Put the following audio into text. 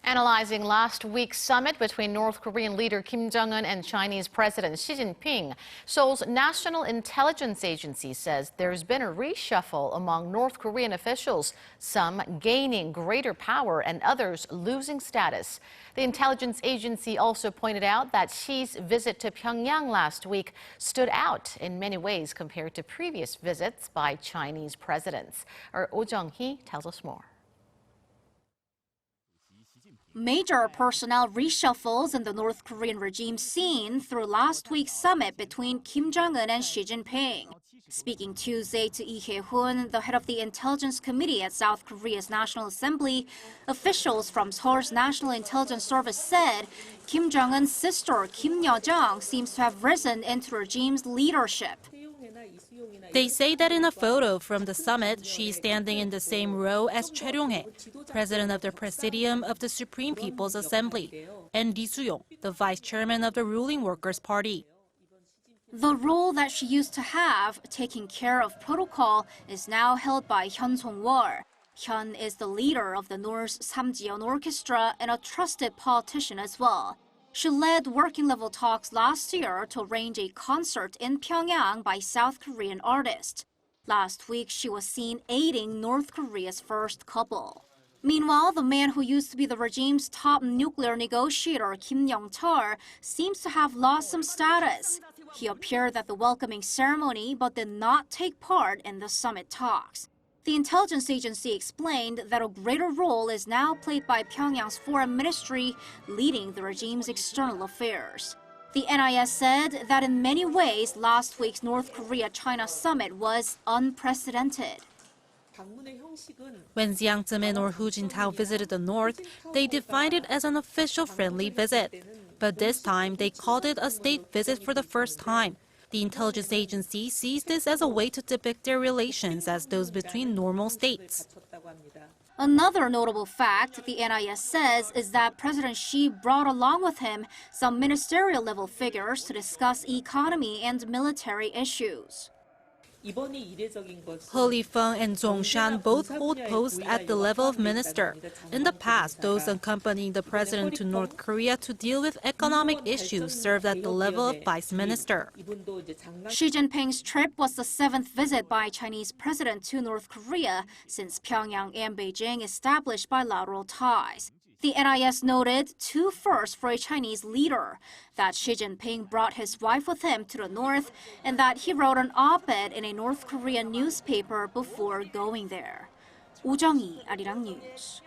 Analyzing last week's summit between North Korean leader Kim Jong-un and Chinese President Xi Jinping, Seoul's National Intelligence Agency says there's been a reshuffle among North Korean officials, some gaining greater power and others losing status. The intelligence agency also pointed out that Xi's visit to Pyongyang last week stood out in many ways compared to previous visits by Chinese presidents. Our Jung-hee tells us more. Major personnel reshuffles in the North Korean regime seen through last week's summit between Kim Jong-un and Xi Jinping. Speaking Tuesday to Lee Hye-hoon, the head of the Intelligence Committee at South Korea's National Assembly, officials from Seoul's National Intelligence Service said Kim Jong-un's sister, Kim Yo-jong, seems to have risen into the regime's leadership. They say that in a photo from the summit, she's standing in the same row as Jung-hee, president of the Presidium of the Supreme People's Assembly, and Lee Soo-yong, the vice chairman of the ruling Workers' Party. The role that she used to have, taking care of protocol, is now held by Hyun Song-wol. Hyun is the leader of the North's Samjiyeon Orchestra and a trusted politician as well. She led working-level talks last year to arrange a concert in Pyongyang by South Korean artists. Last week, she was seen aiding North Korea's first couple. Meanwhile, the man who used to be the regime's top nuclear negotiator, Kim Yong-chol, seems to have lost some status. He appeared at the welcoming ceremony but did not take part in the summit talks. The intelligence agency explained that a greater role is now played by Pyongyang's foreign ministry, leading the regime's external affairs. The NIS said that in many ways, last week's North Korea-China summit was unprecedented. When Jiang Zemin or Hu Jintao visited the North, they defined it as an official friendly visit. But this time, they called it a state visit for the first time. The intelligence agency sees this as a way to depict their relations as those between normal states. Another notable fact, the NIS says, is that President Xi brought along with him some ministerial-level figures to discuss economy and military issues. Ho Li-feng and Zhongshan both hold posts at the level of minister. In the past, those accompanying the president to North Korea to deal with economic issues served at the level of vice minister. Xi Jinping's trip was the 7th visit by Chinese president to North Korea since Pyongyang and Beijing established bilateral ties. The NIS noted 2 firsts for a Chinese leader, that Xi Jinping brought his wife with him to the north and that he wrote an op-ed in a North Korean newspaper before going there. Jung-hee, Arirang News.